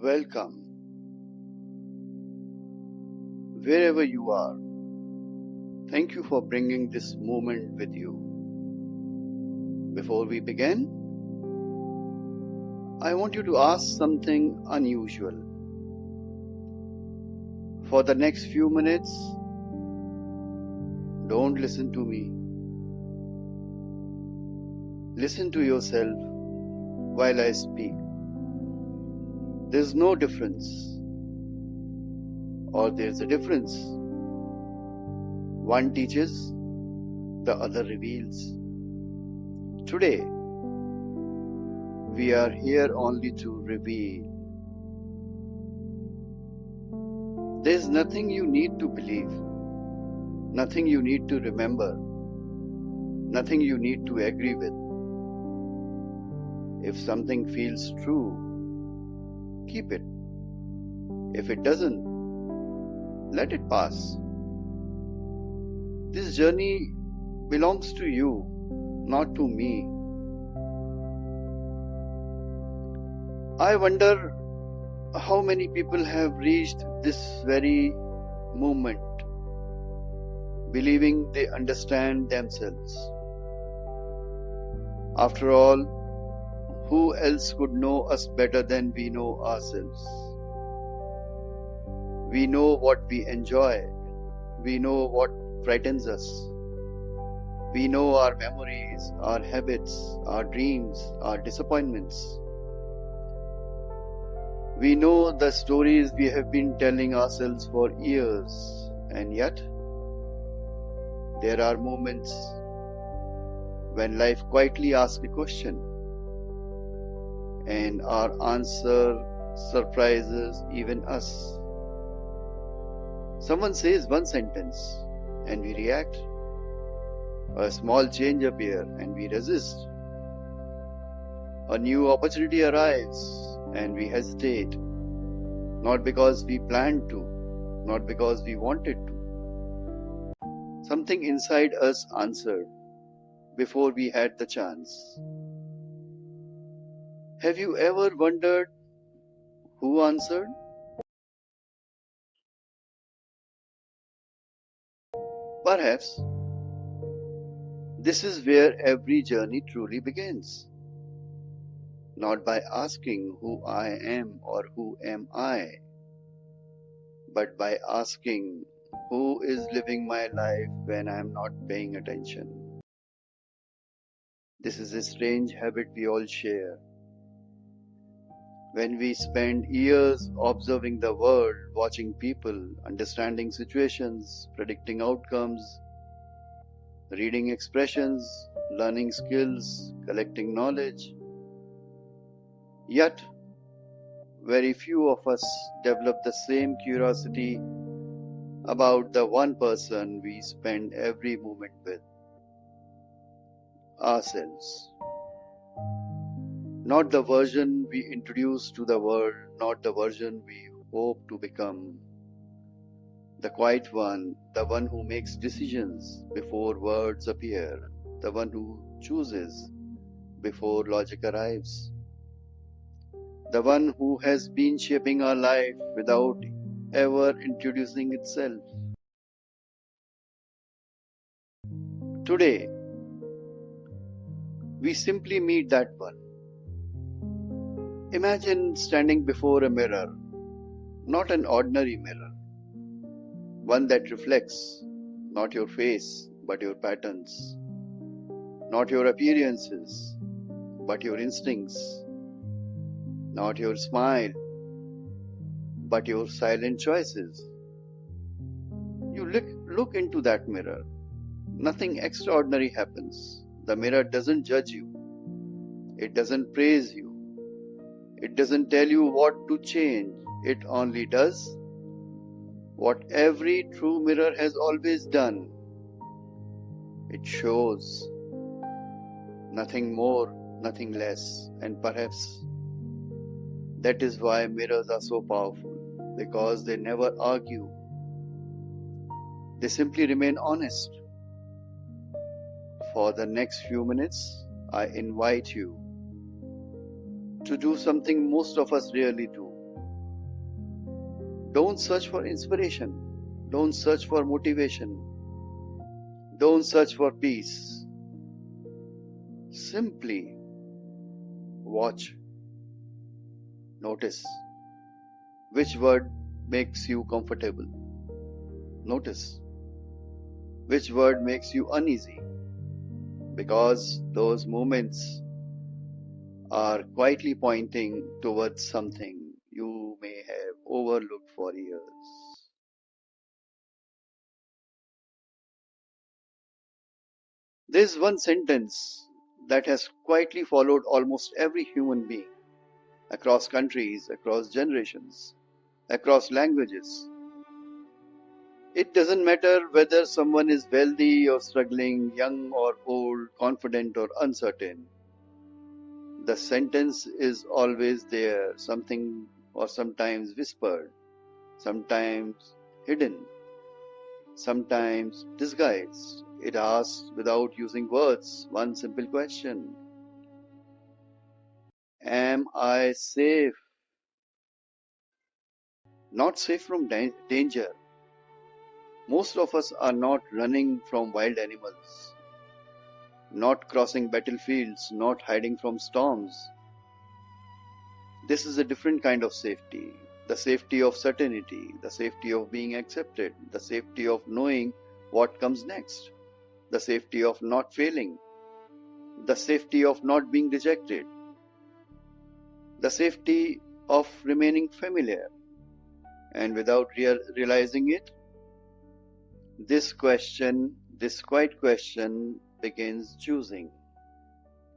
Welcome, wherever you are. Thank you for bringing this moment with you. Before we begin, I want you to ask something unusual. For the next few minutes, don't listen to me. Listen to yourself while I speak. There's no difference, or there's a difference. One teaches, the other reveals. Today, we are here only to reveal. There's nothing you need to believe, nothing you need to remember, nothing you need to agree with. If something feels true, keep it. If it doesn't, let it pass. This journey belongs to you, not to me. I wonder how many people have reached this very moment, believing they understand themselves. After all, who else could know us better than we know ourselves? We know what we enjoy. We know what frightens us. We know our memories, our habits, our dreams, our disappointments. We know the stories we have been telling ourselves for years, and yet there are moments when life quietly asks a question, and our answer surprises even us. Someone says one sentence and we react. A small change appears and we resist. A new opportunity arrives and we hesitate. Not because we planned to, not because we wanted to. Something inside us answered before we had the chance. Have you ever wondered who answered? Perhaps this is where every journey truly begins. Not by asking who I am or who am I, but by asking who is living my life when I am not paying attention. This is a strange habit we all share. When we spend years observing the world, watching people, understanding situations, predicting outcomes, reading expressions, learning skills, collecting knowledge, yet very few of us develop the same curiosity about the one person we spend every moment with, ourselves. Not the version we introduce to the world, not the version we hope to become. The quiet one, the one who makes decisions before words appear, the one who chooses before logic arrives, the one who has been shaping our life without ever introducing itself. Today, we simply meet that one. Imagine standing before a mirror, not an ordinary mirror, one that reflects not your face but your patterns, not your appearances but your instincts, not your smile but your silent choices. You look into that mirror. Nothing extraordinary happens. The mirror doesn't judge you. It doesn't praise you. It doesn't tell you what to change. It only does what every true mirror has always done. It shows. Nothing more, nothing less. And perhaps that is why mirrors are so powerful, because they never argue. They simply remain honest. For the next few minutes, I invite you to do something most of us rarely do. Don't search for inspiration. Don't search for motivation. Don't search for peace. Simply watch. Notice which word makes you comfortable. Notice which word makes you uneasy, because those moments are quietly pointing towards something you may have overlooked for years. There's one sentence that has quietly followed almost every human being, across countries, across generations, across languages. It doesn't matter whether someone is wealthy or struggling, young or old, confident or uncertain. The sentence is always there, something or sometimes whispered, sometimes hidden, sometimes disguised. It asks without using words one simple question: am I safe? Not safe from danger. Most of us are not running from wild animals, not crossing battlefields, not hiding from storms. This is a different kind of safety. The safety of certainty, the safety of being accepted, the safety of knowing what comes next, the safety of not failing, the safety of not being rejected, the safety of remaining familiar. And without realizing it, this quiet question, begins choosing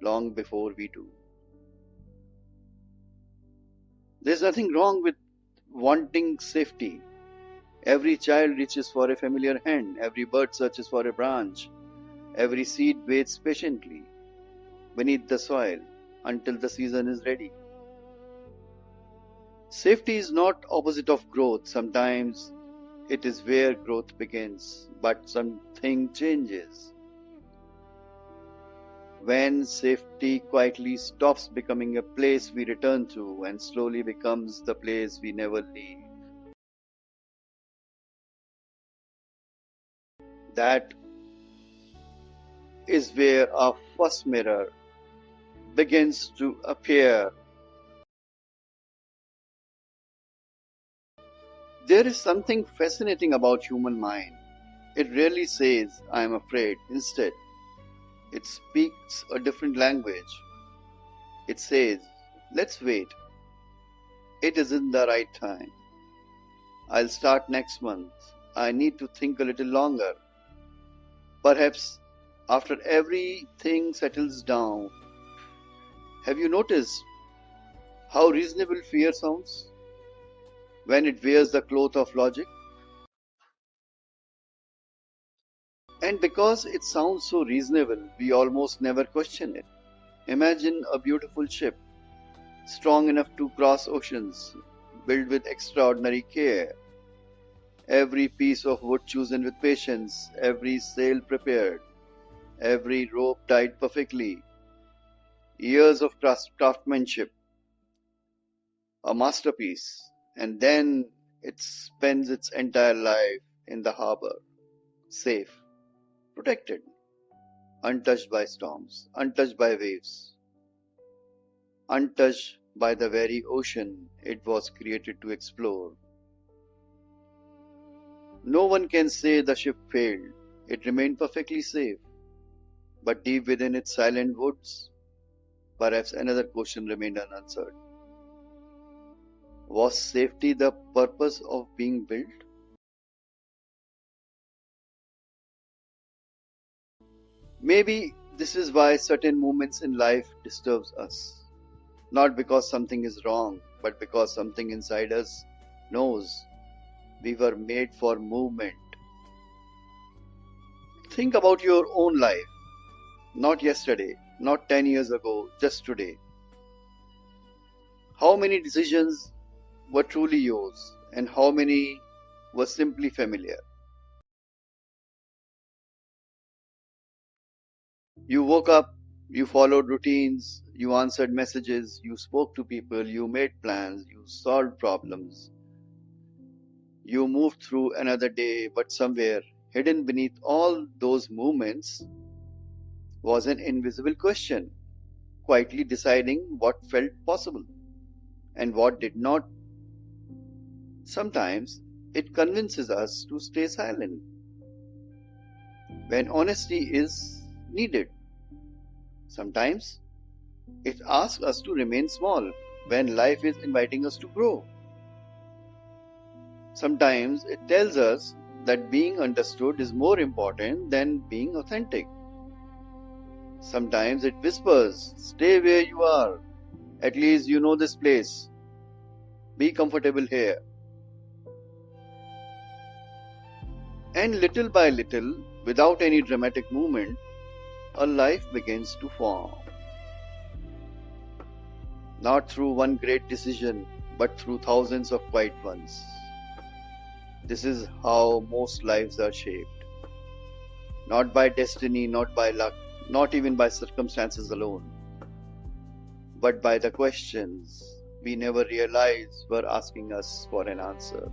long before we do. There's nothing wrong with wanting safety. Every child reaches for a familiar hand, every bird searches for a branch, every seed waits patiently beneath the soil until the season is ready. Safety is not opposite of growth. Sometimes it is where growth begins, but something changes. When safety quietly stops becoming a place we return to and slowly becomes the place we never leave. That is where our first mirror begins to appear. There is something fascinating about human mind. It rarely says, I am afraid. Instead, it speaks a different language. It says, let's wait. It isn't the right time. I'll start next month. I need to think a little longer. Perhaps after everything settles down. Have you noticed how reasonable fear sounds when it wears the cloth of logic? And because it sounds so reasonable, we almost never question it. Imagine a beautiful ship, strong enough to cross oceans, built with extraordinary care. Every piece of wood chosen with patience, every sail prepared, every rope tied perfectly. Years of craftsmanship, a masterpiece, and then it spends its entire life in the harbor, safe, protected, untouched by storms, untouched by waves, untouched by the very ocean it was created to explore. No one can say the ship failed. It remained perfectly safe. But deep within its silent woods, perhaps another question remained unanswered. Was safety the purpose of being built? Maybe this is why certain moments in life disturbs us. Not because something is wrong, but because something inside us knows we were made for movement. Think about your own life. Not yesterday, not 10 years ago, just today. How many decisions were truly yours and how many were simply familiar? You woke up, you followed routines, you answered messages, you spoke to people, you made plans, you solved problems. You moved through another day, but somewhere, hidden beneath all those movements, was an invisible question, quietly deciding what felt possible and what did not. Sometimes it convinces us to stay silent when honesty is needed. Sometimes it asks us to remain small when life is inviting us to grow. Sometimes it tells us that being understood is more important than being authentic. Sometimes it whispers, stay where you are. At least you know this place. Be comfortable here. And little by little, without any dramatic movement, a life begins to form. Not through one great decision, but through thousands of quiet ones. This is how most lives are shaped. Not by destiny, not by luck, not even by circumstances alone, but by the questions we never realized were asking us for an answer.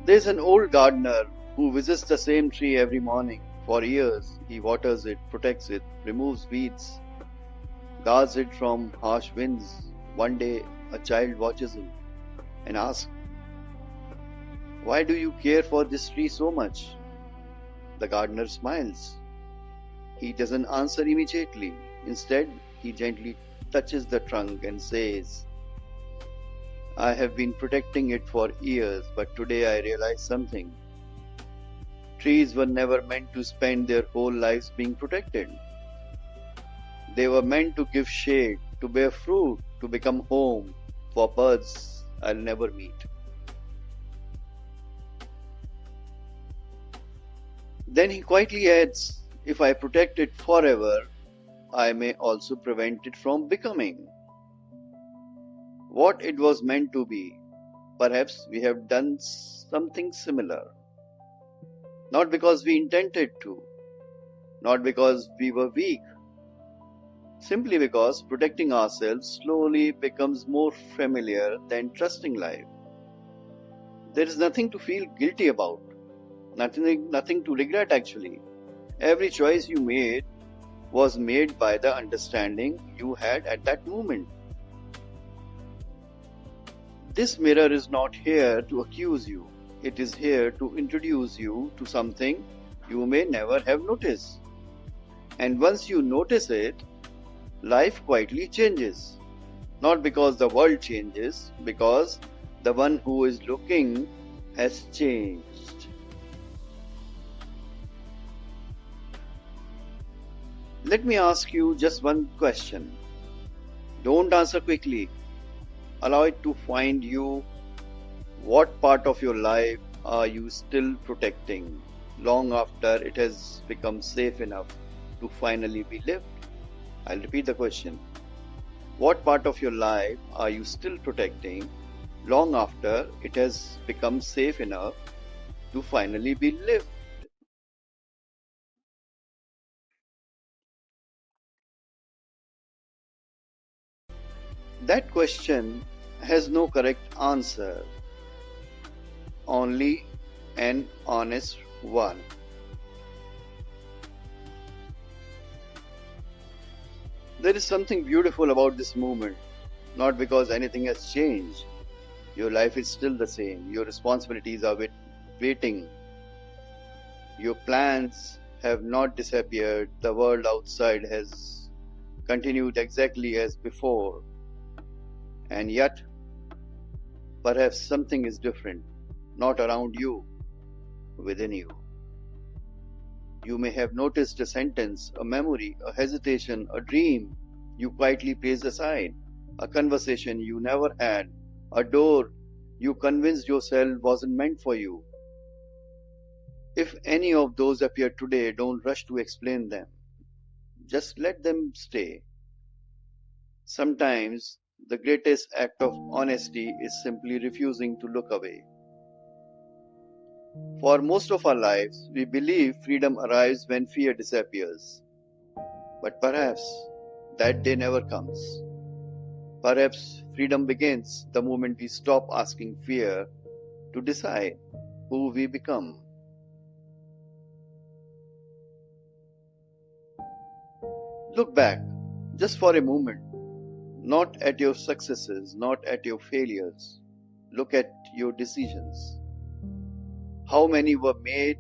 There's an old gardener who visits the same tree every morning. For years, he waters it, protects it, removes weeds, guards it from harsh winds. One day, a child watches him and asks, why do you care for this tree so much? The gardener smiles. He doesn't answer immediately. Instead, he gently touches the trunk and says, I have been protecting it for years, but today I realize something. Trees were never meant to spend their whole lives being protected. They were meant to give shade, to bear fruit, to become home for birds I'll never meet. Then he quietly adds, if I protect it forever, I may also prevent it from becoming what it was meant to be. Perhaps we have done something similar. Not because we intended to, not because we were weak, simply because protecting ourselves slowly becomes more familiar than trusting life. There is nothing to feel guilty about, nothing to regret actually. Every choice you made was made by the understanding you had at that moment. This mirror is not here to accuse you. It is here to introduce you to something you may never have noticed. And once you notice it, life quietly changes. Not because the world changes, because the one who is looking has changed. Let me ask you just one question. Don't answer quickly. Allow it to find you. What part of your life are you still protecting long after it has become safe enough to finally be lived? I'll repeat the question. What part of your life are you still protecting long after it has become safe enough to finally be lived? That question has no correct answer, only an honest one. There is something beautiful about this movement, not because anything has changed. Your life is still the same. Your responsibilities are waiting. Your plans have not disappeared. The world outside has continued exactly as before. And yet, perhaps something is different, not around you, within you. You may have noticed a sentence, a memory, a hesitation, a dream you quietly placed aside, a conversation you never had, a door you convinced yourself wasn't meant for you. If any of those appear today, don't rush to explain them. Just let them stay. Sometimes the greatest act of honesty is simply refusing to look away. For most of our lives, we believe freedom arrives when fear disappears. But perhaps that day never comes. Perhaps freedom begins the moment we stop asking fear to decide who we become. Look back just for a moment, not at your successes, not at your failures. Look at your decisions. How many were made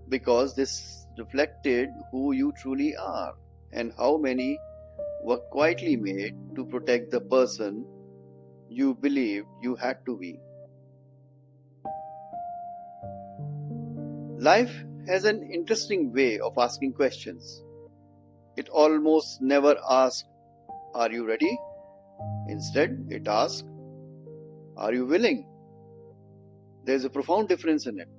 because this reflected who you truly are, and how many were quietly made to protect the person you believed you had to be. Life has an interesting way of asking questions. It almost never asks, "Are you ready?" Instead, it asks, "Are you willing?" There's a profound difference in it,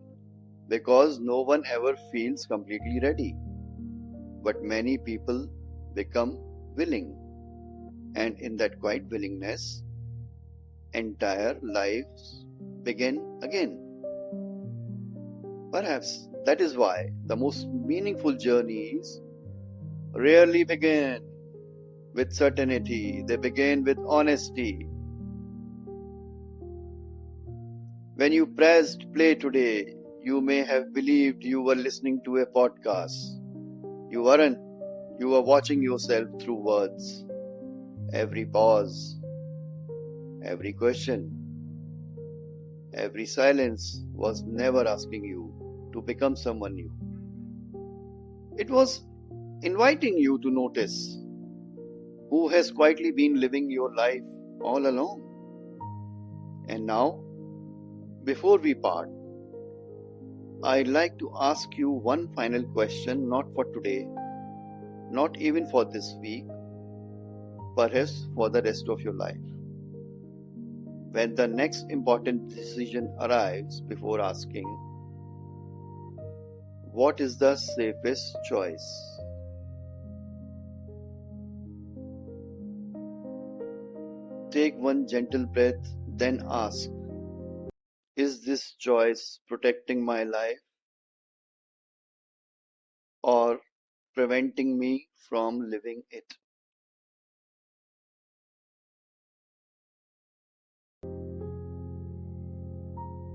because no one ever feels completely ready. But many people become willing, and in that quiet willingness, entire lives begin again. Perhaps that is why the most meaningful journeys rarely begin with certainty, they begin with honesty. When you pressed play today, you may have believed you were listening to a podcast. You weren't. You were watching yourself through words. Every pause, every question, every silence was never asking you to become someone new. It was inviting you to notice who has quietly been living your life all along. And now, before we part, I'd like to ask you one final question, not for today, not even for this week, perhaps for the rest of your life. When the next important decision arrives, before asking, what is the safest choice? Take one gentle breath, then ask, is this choice protecting my life or preventing me from living it?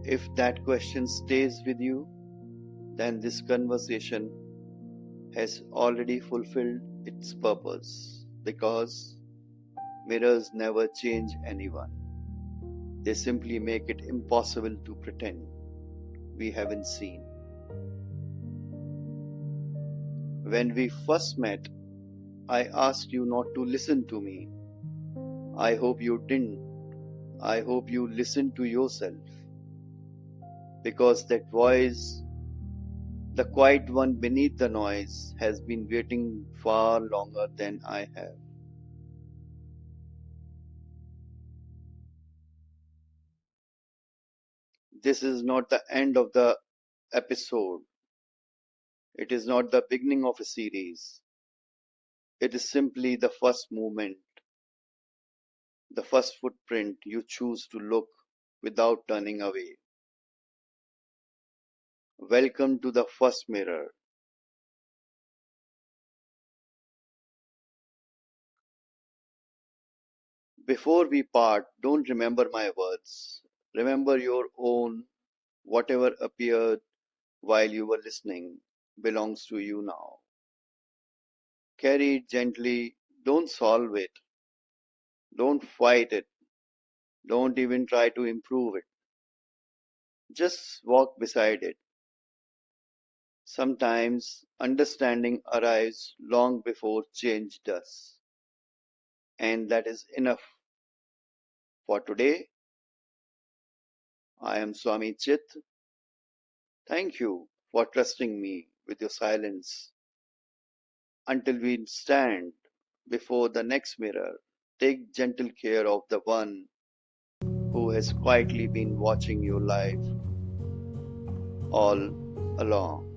If that question stays with you, then this conversation has already fulfilled its purpose, because mirrors never change anyone. They simply make it impossible to pretend we haven't seen. When we first met, I asked you not to listen to me. I hope you didn't. I hope you listened to yourself. Because that voice, the quiet one beneath the noise, has been waiting far longer than I have. This is not the end of the episode. It is not the beginning of a series. It is simply the first movement, the first footprint you choose to look without turning away. Welcome to the first mirror. Before we part, don't remember my words. Remember your own. Whatever appeared while you were listening belongs to you now. Carry it gently. Don't solve it. Don't fight it. Don't even try to improve it. Just walk beside it. Sometimes understanding arrives long before change does. And that is enough. For today, I am Swami Chit. Thank you for trusting me with your silence. Until we stand before the next mirror, take gentle care of the one who has quietly been watching your life all along.